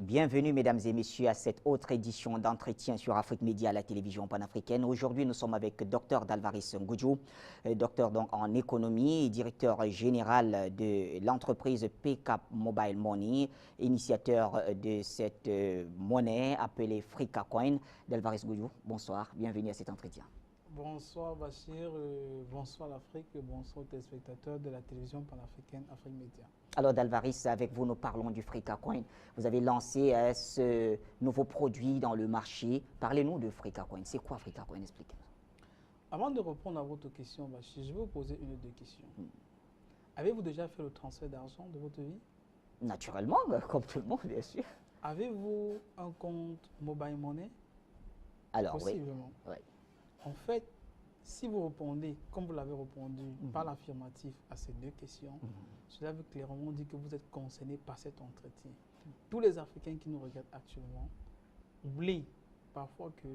Bienvenue, mesdames et messieurs, à cette autre édition d'entretien sur Afrique Média à la télévision panafricaine. Aujourd'hui, nous sommes avec Dr Dalvaris Ngudjou, docteur donc en économie et directeur général de l'entreprise PCAP Mobile Money, initiateur de cette monnaie appelée Frika Coin. Dalvaris Ngudjou, bonsoir, bienvenue à cet entretien. Bonsoir Bachir, bonsoir l'Afrique, bonsoir aux téléspectateurs de la télévision panafricaine Afrique Média. Alors Dalvaris, avec vous, nous parlons du Frika Coin. Vous avez lancé ce nouveau produit dans le marché. Parlez-nous de Frika Coin. C'est quoi Frika Coin? Expliquez-nous. Avant de répondre à votre question, Bachir, je vais vous poser une ou deux questions. Avez-vous déjà fait le transfert d'argent de votre vie? Naturellement, comme tout le monde, bien sûr. Avez-vous un compte mobile money? Alors, Possiblement. oui. En fait, si vous répondez, comme vous l'avez répondu, par l'affirmatif à ces deux questions, cela veut clairement dire que vous êtes concerné par cet entretien. Tous les Africains qui nous regardent actuellement oublient parfois que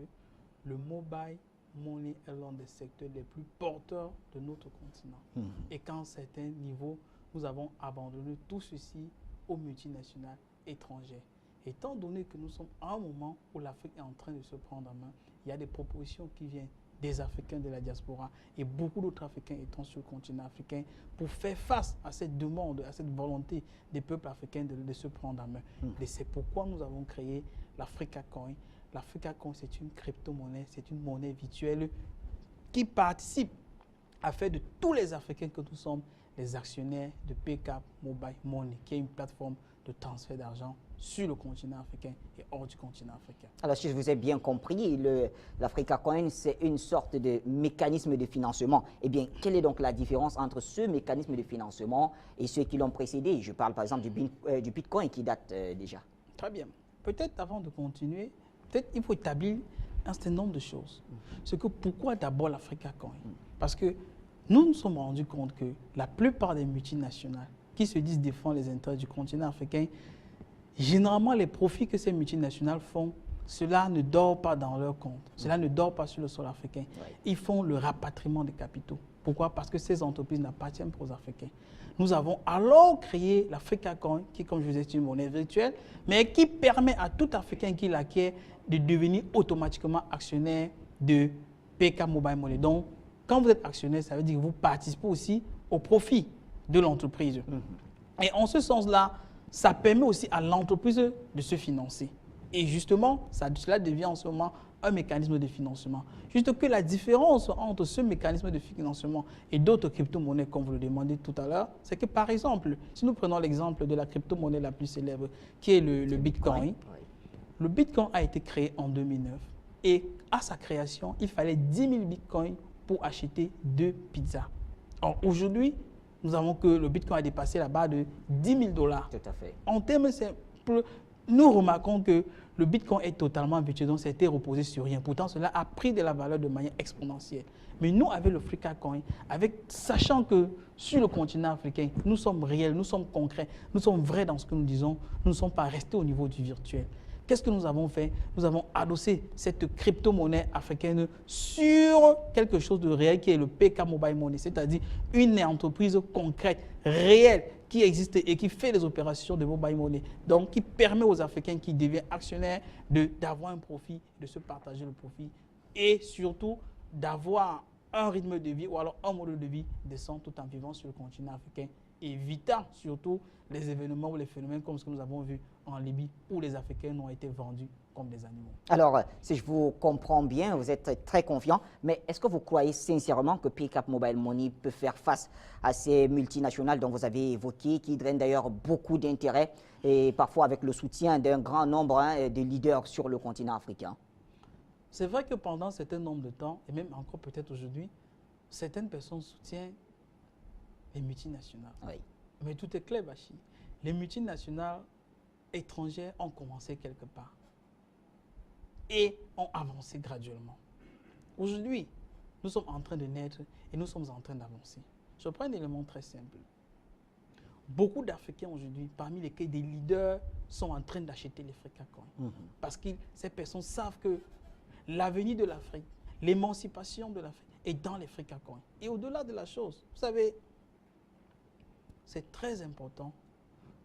le mobile money est l'un des secteurs les plus porteurs de notre continent. Et qu'à un certain niveau, nous avons abandonné tout ceci aux multinationales étrangères. Étant donné que nous sommes à un moment où l'Afrique est en train de se prendre en main, il y a des propositions qui viennent des Africains de la diaspora et beaucoup d'autres Africains étant sur le continent africain pour faire face à cette demande, à cette volonté des peuples africains de se prendre en main. Et c'est pourquoi nous avons créé l'Afrika Coin. L'Afrika Coin, c'est une crypto-monnaie, c'est une monnaie virtuelle qui participe à faire de tous les Africains que nous sommes les actionnaires de PCAP Mobile Money, qui est une plateforme de transfert d'argent sur le continent africain et hors du continent africain. Alors, si je vous ai bien compris, l'Afrika Coin, c'est une sorte de mécanisme de financement. Eh bien, quelle est donc la différence entre ce mécanisme de financement et ceux qui l'ont précédé? Je parle par exemple du Bitcoin qui date déjà. Très bien. Peut-être avant de continuer, peut-être il faut établir un certain nombre de choses. C'est que pourquoi d'abord l'Afrika Coin? Parce que nous nous sommes rendus compte que la plupart des multinationales qui se disent défendre les intérêts du continent africain, généralement les profits que ces multinationales font, cela ne dort pas dans leur compte, cela ne dort pas sur le sol africain. Ils font le rapatriement des capitaux. Pourquoi? Parce que ces entreprises n'appartiennent pas aux Africains. Nous avons alors créé l'Afrika Coin, qui, comme je vous ai dit, est une monnaie virtuelle, mais qui permet à tout Africain qui l'acquiert de devenir automatiquement actionnaire de PCAP Mobile Money. Donc, quand vous êtes actionnaire, ça veut dire que vous participez aussi au profit de l'entreprise. Et en ce sens-là, ça permet aussi à l'entreprise de se financer. Et justement, cela devient en ce moment un mécanisme de financement. Juste que la différence entre ce mécanisme de financement et d'autres crypto-monnaies, comme vous le demandez tout à l'heure, c'est que par exemple, si nous prenons l'exemple de la crypto-monnaie la plus célèbre, qui est le Bitcoin, le Bitcoin a été créé en 2009. Et à sa création, il fallait 10 000 Bitcoins pour acheter 2 pizzas. Or, aujourd'hui, nous avons que le Bitcoin a dépassé la barre de 10 000 $. Tout à fait. En termes simples, nous remarquons que le Bitcoin est totalement virtuel, donc c'était reposé sur rien. Pourtant, cela a pris de la valeur de manière exponentielle. Mais nous, avec le Frika Coin, sachant que sur le continent africain, nous sommes réels, nous sommes concrets, nous sommes vrais dans ce que nous disons, nous ne sommes pas restés au niveau du virtuel. Qu'est-ce que nous avons fait? Nous avons adossé cette crypto-monnaie africaine sur quelque chose de réel qui est le PCAP Mobile Money, c'est-à-dire une entreprise concrète, réelle, qui existe et qui fait des opérations de mobile money. Donc, qui permet aux Africains qui deviennent actionnaires d'avoir un profit, de se partager le profit et surtout d'avoir un rythme de vie ou alors un mode de vie décent tout en vivant sur le continent africain, évitant surtout les événements ou les phénomènes comme ce que nous avons vu en Libye où les Africains ont été vendus comme des animaux. Alors, si je vous comprends bien, vous êtes très confiant, mais est-ce que vous croyez sincèrement que PCAP Mobile Money peut faire face à ces multinationales dont vous avez évoqué, qui drainent d'ailleurs beaucoup d'intérêt et parfois avec le soutien d'un grand nombre de leaders sur le continent africain? C'est vrai que pendant un certain nombre de temps, et même encore peut-être aujourd'hui, certaines personnes soutiennent les multinationales. Oui. Mais tout est clair, Bachi. Les multinationales étrangères ont commencé quelque part et ont avancé graduellement. Aujourd'hui, nous sommes en train de naître et nous sommes en train d'avancer. Je prends un élément très simple. Beaucoup d'Africains aujourd'hui, parmi lesquels des leaders, sont en train d'acheter les Frika Coin. Parce que ces personnes savent que l'avenir de l'Afrique, l'émancipation de l'Afrique est dans les Frika Coin. Et au-delà de la chose, vous savez, c'est très important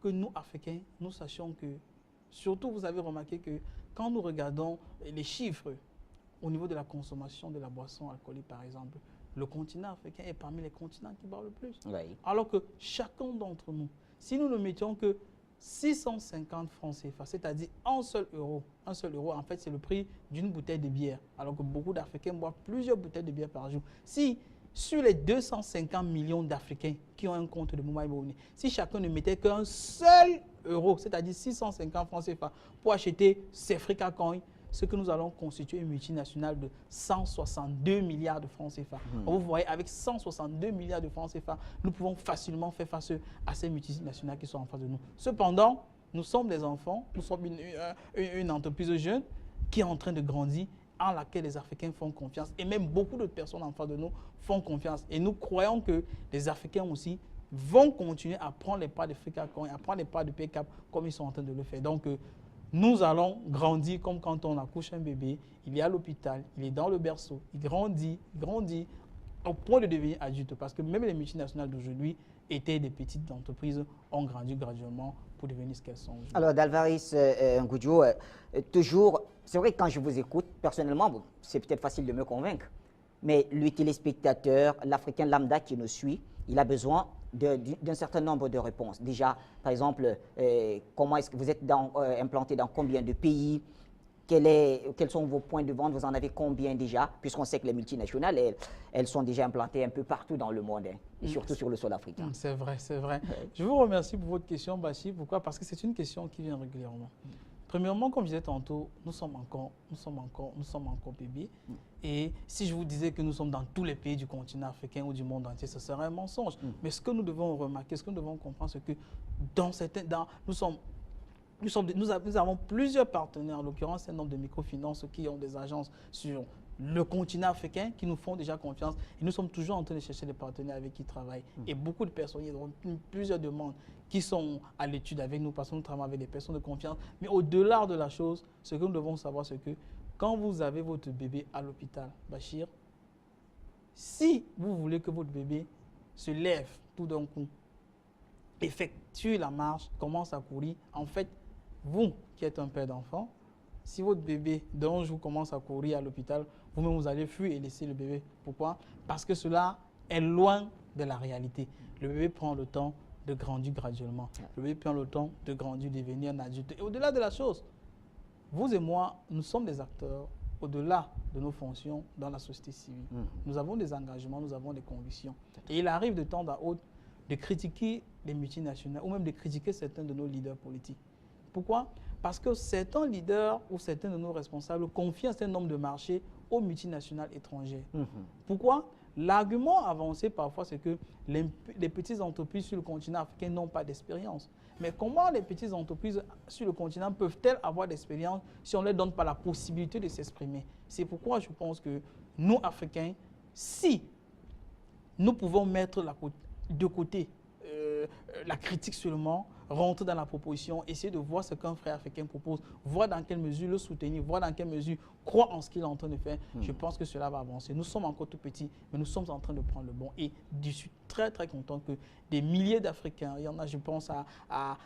que nous, Africains, nous sachions que Surtout, vous avez remarqué que quand nous regardons les chiffres au niveau de la consommation de la boisson alcoolique, par exemple, le continent africain est parmi les continents qui boivent le plus. Oui. Alors que chacun d'entre nous, si nous ne mettions que 650 francs CFA, c'est-à-dire un seul euro, en fait, c'est le prix d'une bouteille de bière, alors que beaucoup d'Africains boivent plusieurs bouteilles de bière par jour. Si sur les 250 millions d'Africains qui ont un compte de Mobile Money, si chacun ne mettait qu'un seul euro, c'est-à-dire 650 francs CFA, pour acheter ces Africa Coins, ce que nous allons constituer une multinationale de 162 milliards de francs CFA. Vous voyez, avec 162 milliards de francs CFA, nous pouvons facilement faire face à ces multinationales qui sont en face de nous. Cependant, nous sommes des enfants, nous sommes une entreprise jeune qui est en train de grandir, en laquelle les Africains font confiance, et même beaucoup de personnes en face de nous font confiance. Et nous croyons que les Africains aussi vont continuer à prendre les pas d'Africa Coin, à prendre les pas de PCAP comme ils sont en train de le faire. Donc, nous allons grandir comme quand on accouche un bébé, il est à l'hôpital, il est dans le berceau, il grandit au point de devenir adulte. Parce que même les multinationales d'aujourd'hui étaient des petites entreprises, ont grandi graduellement pour devenir ce qu'elles sont aujourd'hui. Alors, Dalvaris Ngudjo, toujours, c'est vrai que quand je vous écoute, personnellement, bon, c'est peut-être facile de me convaincre, mais le téléspectateur, l'Africain lambda qui nous suit, il a besoin d'un certain nombre de réponses. Déjà, par exemple, comment est-ce que vous êtes implanté dans combien de pays? Quels sont vos points de vente? Vous en avez combien déjà? Puisqu'on sait que les multinationales, elles sont déjà implantées un peu partout dans le monde, hein, et surtout sur le sol africain. C'est vrai, c'est vrai. Je vous remercie pour votre question, Bachir. Pourquoi? Parce que c'est une question qui vient régulièrement. Premièrement, comme je disais tantôt, nous sommes encore bébés. Et si je vous disais que nous sommes dans tous les pays du continent africain ou du monde entier, ce serait un mensonge. Mais ce que nous devons remarquer, ce que nous devons comprendre, c'est que nous avons plusieurs partenaires, en l'occurrence un nombre de microfinances qui ont des agences sur le continent africain qui nous font déjà confiance. Et nous sommes toujours en train de chercher des partenaires avec qui travaillent. Et beaucoup de personnes, il y a plusieurs demandes qui sont à l'étude avec nous parce que nous travaillons avec des personnes de confiance. Mais au-delà de la chose, ce que nous devons savoir, c'est que quand vous avez votre bébé à l'hôpital, Bachir, si vous voulez que votre bébé se lève tout d'un coup, effectue la marche, commence à courir, en fait, vous qui êtes un père d'enfant, si votre bébé d'un jour commence à courir à l'hôpital, vous-même vous allez fuir et laisser le bébé. Pourquoi? Parce que cela est loin de la réalité. Le bébé prend le temps de grandir graduellement. Le bébé prend le temps de grandir, de devenir un adulte. Et au-delà de la chose, vous et moi, nous sommes des acteurs au-delà de nos fonctions dans la société civile. Nous avons des engagements, nous avons des convictions. Et il arrive de temps à autre de critiquer les multinationales ou même de critiquer certains de nos leaders politiques. Pourquoi? Parce que certains leaders ou certains de nos responsables confient un certain nombre de marchés aux multinationales étrangères. Pourquoi? L'argument avancé parfois, c'est que les petites entreprises sur le continent africain n'ont pas d'expérience. Mais comment les petites entreprises sur le continent peuvent-elles avoir d'expérience si on ne leur donne pas la possibilité de s'exprimer? C'est pourquoi je pense que nous, Africains, si nous pouvons mettre de côté la critique seulement, rentrer dans la proposition, essayer de voir ce qu'un frère africain propose, voir dans quelle mesure le soutenir, voir dans quelle mesure croire en ce qu'il est en train de faire, je pense que cela va avancer. Nous sommes encore tout petits, mais nous sommes en train de prendre le bon. Et je suis très très content que des milliers d'Africains, il y en a, je pense à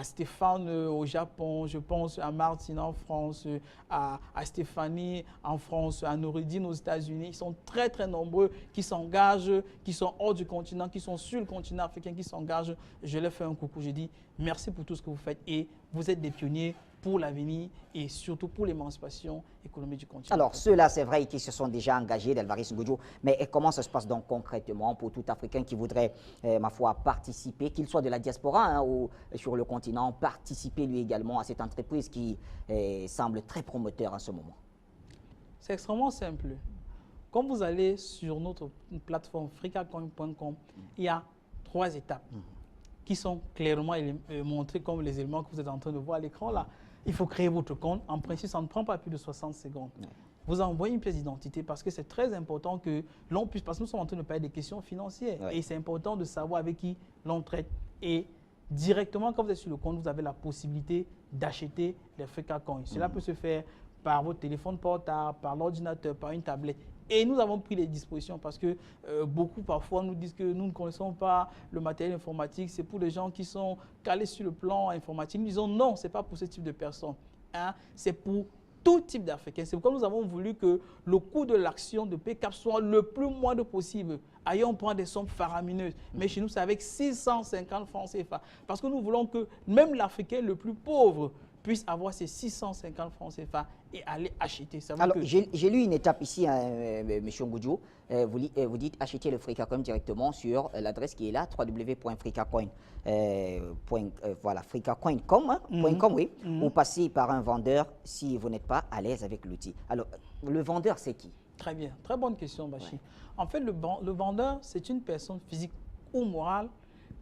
Stéphane au Japon, je pense à Martine en France, à Stéphanie en France, à Nouridine aux États-Unis, ils sont très très nombreux qui s'engagent, qui sont hors du continent, qui sont sur le continent africain, qui s'engagent. Je leur fais un coucou, je dis merci pour tout ce que vous faites et vous êtes des pionniers pour l'avenir et surtout pour l'émancipation économique du continent. Alors, ceux-là, c'est vrai qu'ils se sont déjà engagés, Dalvaris Ngudjo, mais comment ça se passe donc concrètement pour tout Africain qui voudrait, ma foi, participer, qu'il soit de la diaspora ou sur le continent, participer lui également à cette entreprise qui semble très promoteur en ce moment? C'est extrêmement simple. Quand vous allez sur notre plateforme fricacoin.com, il y a 3 étapes qui sont clairement montrées comme les éléments que vous êtes en train de voir à l'écran là. Il faut créer votre compte. En principe, ça ne prend pas plus de 60 secondes. Vous envoyez une pièce d'identité parce que c'est très important que l'on puisse, parce que nous sommes en train de parler des questions financières. Et c'est important de savoir avec qui l'on traite. Et directement, quand vous êtes sur le compte, vous avez la possibilité d'acheter les Africa Coins. Cela peut se faire par votre téléphone portable, par l'ordinateur, par une tablette. Et nous avons pris les dispositions parce que beaucoup parfois nous disent que nous ne connaissons pas le matériel informatique, c'est pour les gens qui sont calés sur le plan informatique. Nous disons non, ce n'est pas pour ce type de personnes, hein, c'est pour tout type d'Africains. C'est pourquoi nous avons voulu que le coût de l'action de PCAP soit le plus moindre possible. Ailleurs, on prend des sommes faramineuses. Mais chez nous, c'est avec 650 francs CFA. Parce que nous voulons que même l'Africain le plus pauvre puisse avoir ces 650 francs CFA et aller acheter. Alors, j'ai lu une étape ici, hein, M. Ngudjo. Vous dites acheter le FreeCaCoin directement sur l'adresse qui est là, www.freecacoin. Voilà, freecacoin.com, hein, oui, ou passer par un vendeur si vous n'êtes pas à l'aise avec l'outil. Alors, le vendeur, c'est qui? Très bien, très bonne question, Bachi. Ouais. En fait, le vendeur, c'est une personne physique ou morale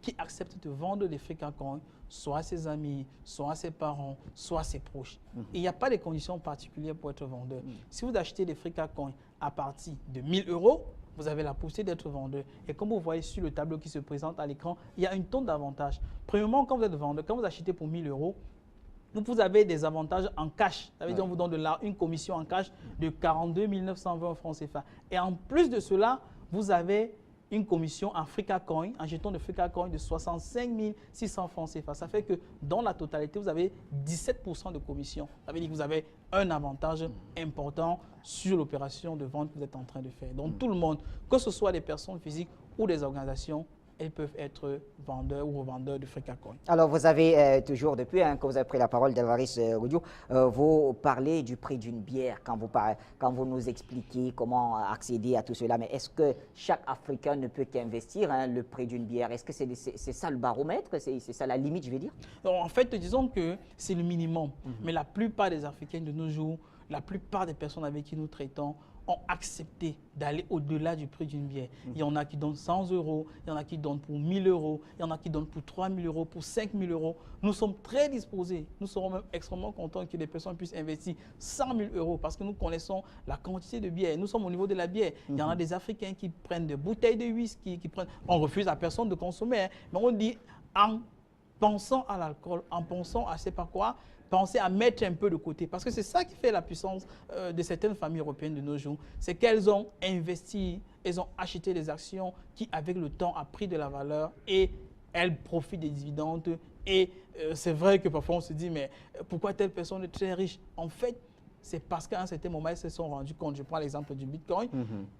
qui accepte de vendre des FreeCaCoin, soit à ses amis, soit à ses parents, soit à ses proches. Et il n'y a pas de conditions particulières pour être vendeur. Si vous achetez des FreeCaCoin à partir de 1 000 €, vous avez la possibilité d'être vendeur. Et comme vous voyez sur le tableau qui se présente à l'écran, il y a une tonne d'avantages. Premièrement, quand vous êtes vendeur, quand vous achetez pour 1 000 €, vous avez des avantages en cash. Ça veut dire qu'on vous donne une commission en cash de 42 920 francs CFA. Et en plus de cela, vous avez une commission en FreeCaCoin, en jeton de FreeCaCoin de 65 600 francs CFA. Ça fait que dans la totalité, vous avez 17% de commission. Ça veut dire que vous avez un avantage important sur l'opération de vente que vous êtes en train de faire. Donc tout le monde, que ce soit des personnes physiques ou des organisations, elles peuvent être vendeurs ou revendeurs de FreeCaCoin. Alors, vous avez toujours, depuis que vous avez pris la parole d'Alvarez Ngudjo, vous parlez du prix d'une bière quand vous nous expliquez comment accéder à tout cela. Mais est-ce que chaque Africain ne peut qu'investir le prix d'une bière? Est-ce que c'est ça le baromètre? C'est ça la limite, je vais dire? Donc, en fait, disons que c'est le minimum. Mais la plupart des Africains de nos jours, la plupart des personnes avec qui nous traitons, ont accepté d'aller au-delà du prix d'une bière. Il y en a qui donnent 100 €, il y en a qui donnent pour 1 000 €, il y en a qui donnent pour 3 000 €, pour 5 000 €. Nous sommes très disposés, nous serons même extrêmement contents que les personnes puissent investir 100 000 € parce que nous connaissons la quantité de bière. Nous sommes au niveau de la bière. Il y en a des Africains qui prennent des bouteilles de whisky, on refuse à personne de consommer, hein, mais on dit en pensant à l'alcool, en pensant à je ne sais pas quoi, penser à mettre un peu de côté. Parce que c'est ça qui fait la puissance de certaines familles européennes de nos jours. C'est qu'elles ont investi, elles ont acheté des actions qui, avec le temps, ont pris de la valeur et elles profitent des dividendes. Et c'est vrai que parfois on se dit, mais pourquoi telle personne est très riche? En fait, c'est parce qu'à un certain moment, elles se sont rendues compte, je prends l'exemple du Bitcoin,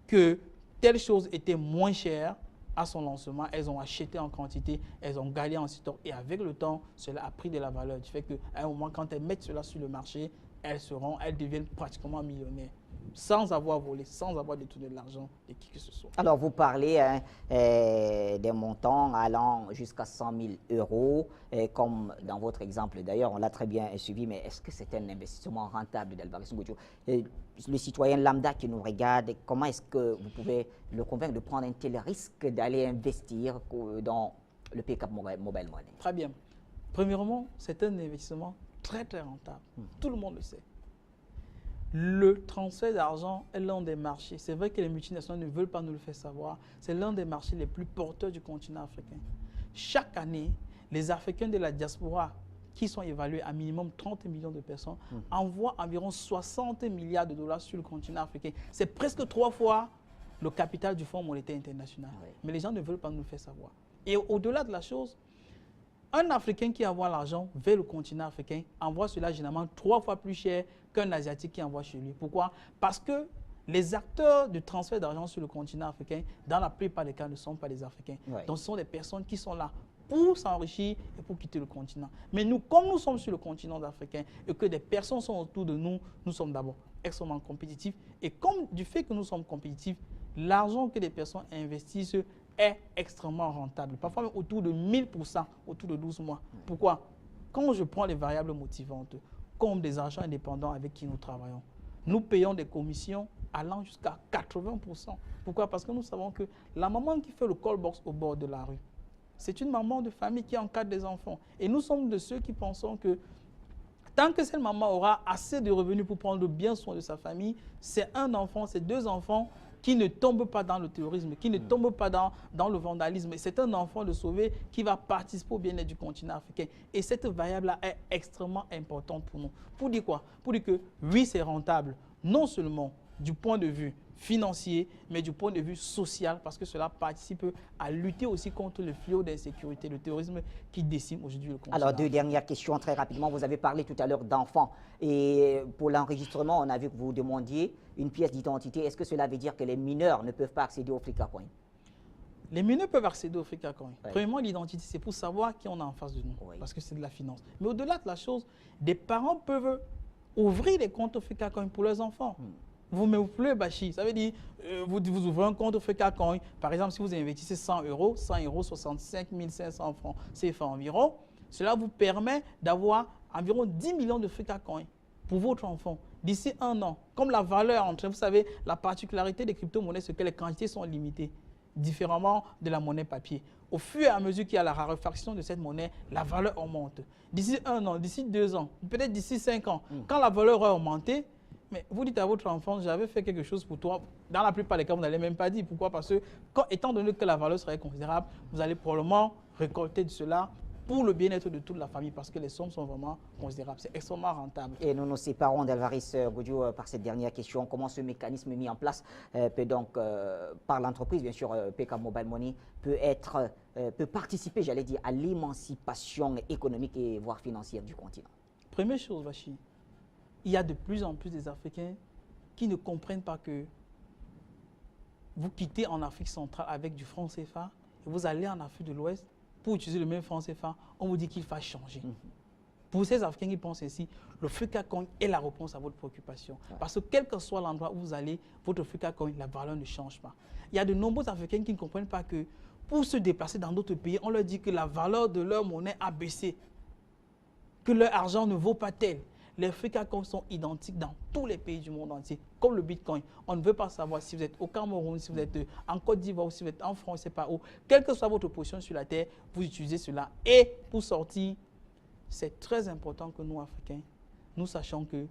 que telle chose était moins chère à son lancement, elles ont acheté en quantité, elles ont gagné en stock et avec le temps, cela a pris de la valeur. Du fait qu'à un moment, quand elles mettent cela sur le marché, elles deviennent pratiquement millionnaires sans avoir volé, sans avoir détourné de l'argent de qui que ce soit. Alors, vous parlez des montants allant jusqu'à 100 000 €, comme dans votre exemple d'ailleurs, on l'a très bien suivi, mais est-ce que c'est un investissement rentable d'Alvarez Ngudjo? Le citoyen lambda qui nous regarde, comment est-ce que vous pouvez le convaincre de prendre un tel risque d'aller investir dans le PCAP Mobile Money? Très bien. Premièrement, c'est un investissement très très rentable. Tout le monde le sait. Le transfert d'argent est l'un des marchés. C'est vrai que les multinationales ne veulent pas nous le faire savoir. C'est l'un des marchés les plus porteurs du continent africain. Chaque année, les Africains de la diaspora, qui sont évalués à minimum 30 millions de personnes, envoient environ 60 milliards de dollars sur le continent africain. C'est presque 3 fois le capital du Fonds monétaire international. Oui. Mais les gens ne veulent pas nous le faire savoir. Et au-delà de la chose, un Africain qui envoie l'argent vers le continent africain envoie cela généralement 3 fois plus cher qu'un Asiatique qui envoie chez lui. Pourquoi? Parce que les acteurs de transfert d'argent sur le continent africain, dans la plupart des cas, ne sont pas des Africains. Oui. Donc, ce sont des personnes qui sont là pour s'enrichir et pour quitter le continent. Mais nous, comme nous sommes sur le continent africain et que des personnes sont autour de nous, nous sommes d'abord extrêmement compétitifs. Et comme du fait que nous sommes compétitifs, l'argent que les personnes investissent est extrêmement rentable. Parfois même autour de 1000%, autour de 12 mois. Pourquoi? Quand je prends les variables motivantes, comme des agents indépendants avec qui nous travaillons, nous payons des commissions allant jusqu'à 80%. Pourquoi? Parce que nous savons que la maman qui fait le call box au bord de la rue, c'est une maman de famille qui encadre des enfants. Et nous sommes de ceux qui pensons que tant que cette maman aura assez de revenus pour prendre bien soin de sa famille, c'est un enfant, c'est 2 enfants, qui ne tombe pas dans le terrorisme, qui ne tombe pas dans le vandalisme. C'est un enfant de sauver qui va participer au bien-être du continent africain. Et cette variable-là est extrêmement importante pour nous. Pour dire quoi? Pour dire que oui, c'est rentable, non seulement du point de vue financier, mais du point de vue social, parce que cela participe à lutter aussi contre le fléau d'insécurité, le terrorisme qui décime aujourd'hui le continent. Alors, deux dernières questions très rapidement. Vous avez parlé tout à l'heure d'enfants. Et pour l'enregistrement, on a vu que vous demandiez une pièce d'identité. Est-ce que cela veut dire que les mineurs ne peuvent pas accéder au Frikacoin? Les mineurs peuvent accéder au Frikacoin. Ouais. Premièrement, l'identité, c'est pour savoir qui on a en face de nous, Oui. parce que c'est de la finance. Mais au-delà de la chose, des parents peuvent ouvrir des comptes au Frikacoin pour leurs enfants. Vous ne pouvez Bachi. Ça veut dire, vous ouvrez un compte au Frikacoin. Par exemple, si vous investissez 100 euros, 65 500 francs CFA environ, cela vous permet d'avoir environ 10 millions de Frikacoin pour votre enfant d'ici un an. Comme la valeur, vous savez, la particularité des crypto-monnaies, c'est que les quantités sont limitées, différemment de la monnaie papier. Au fur et à mesure qu'il y a la raréfaction de cette monnaie, la valeur augmente. D'ici un an, d'ici 2 ans, peut-être d'ici 5 ans, quand la valeur a augmenté, mais vous dites à votre enfant, j'avais fait quelque chose pour toi. Dans la plupart des cas, vous n'allez même pas dire. Pourquoi? Parce que, étant donné que la valeur serait considérable, vous allez probablement récolter de cela pour le bien-être de toute la famille, parce que les sommes sont vraiment considérables. C'est extrêmement rentable. Et nous nous séparons d'Alvarez Goudjou par cette dernière question. Comment ce mécanisme mis en place peut donc, par l'entreprise, bien sûr, PK Mobile Money, peut participer, j'allais dire, à l'émancipation économique et voire financière du continent? Première chose, Vachi, il y a de plus en plus des Africains qui ne comprennent pas que vous quittez en Afrique centrale avec du franc CFA et vous allez en Afrique de l'Ouest pour utiliser le même franc CFA, on vous dit qu'il va changer. Pour ces Africains qui pensent ainsi, le Frikacoin est la réponse à votre préoccupation. Parce que quel que soit l'endroit où vous allez, votre Frikacoin, la valeur ne change pas. Il y a de nombreux Africains qui ne comprennent pas que pour se déplacer dans d'autres pays, on leur dit que la valeur de leur monnaie a baissé, que leur argent ne vaut pas tel. Les Frikacoins sont identiques dans tous les pays du monde entier, comme le Bitcoin. On ne veut pas savoir si vous êtes au Cameroun, si vous êtes en Côte d'Ivoire, si vous êtes en France, je ne sais pas où. Quelle que soit votre position sur la terre, vous utilisez cela. Et pour sortir, c'est très important que nous, Africains, nous sachions que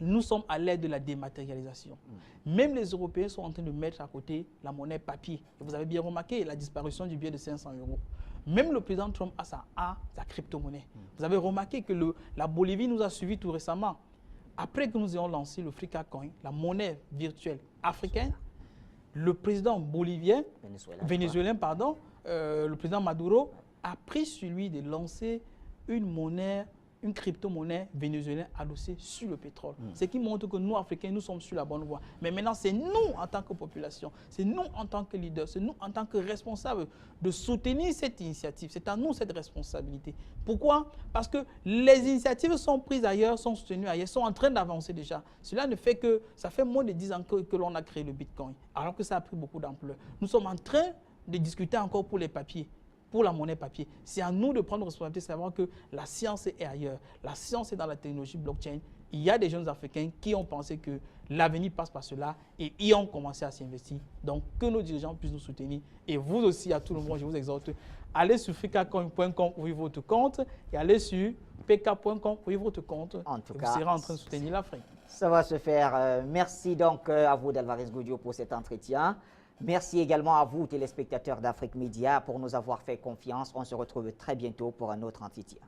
nous sommes à l'ère de la dématérialisation. Même les Européens sont en train de mettre à côté la monnaie papier. Et vous avez bien remarqué la disparition du billet de 500 euros. Même le président Trump a sa crypto-monnaie. Vous avez remarqué que la Bolivie nous a suivis tout récemment. Après que nous ayons lancé le Frikacoin, la monnaie virtuelle africaine, le président vénézuélien, le président Maduro, a pris sur lui de lancer une crypto-monnaie vénézuélienne adossée sur le pétrole. Ce qui montre que nous, Africains, nous sommes sur la bonne voie. Mais maintenant, c'est nous, en tant que population, c'est nous, en tant que leaders, c'est nous, en tant que responsables, de soutenir cette initiative. C'est à nous cette responsabilité. Pourquoi? Parce que les initiatives sont prises ailleurs, sont soutenues ailleurs, sont en train d'avancer déjà. Cela ne fait que, ça fait moins de 10 ans que l'on a créé le Bitcoin, alors que ça a pris beaucoup d'ampleur. Nous sommes en train de discuter encore pour les papiers. Pour la monnaie papier. C'est à nous de prendre responsabilité, savoir que la science est ailleurs. La science est dans la technologie blockchain. Il y a des jeunes Africains qui ont pensé que l'avenir passe par cela et y ont commencé à s'investir. Donc, que nos dirigeants puissent nous soutenir. Et vous aussi, à tout le monde, je vous exhorte, allez sur frikacoin.com ouvrir votre compte et allez sur pk.com ouvrir votre compte. En tout et cas, vous serez en train de soutenir l'Afrique. Ça va se faire. Merci donc à vous, d'Alvarez Goudjou, pour cet entretien. Merci également à vous, téléspectateurs d'Afrique Média, pour nous avoir fait confiance. On se retrouve très bientôt pour un autre entretien.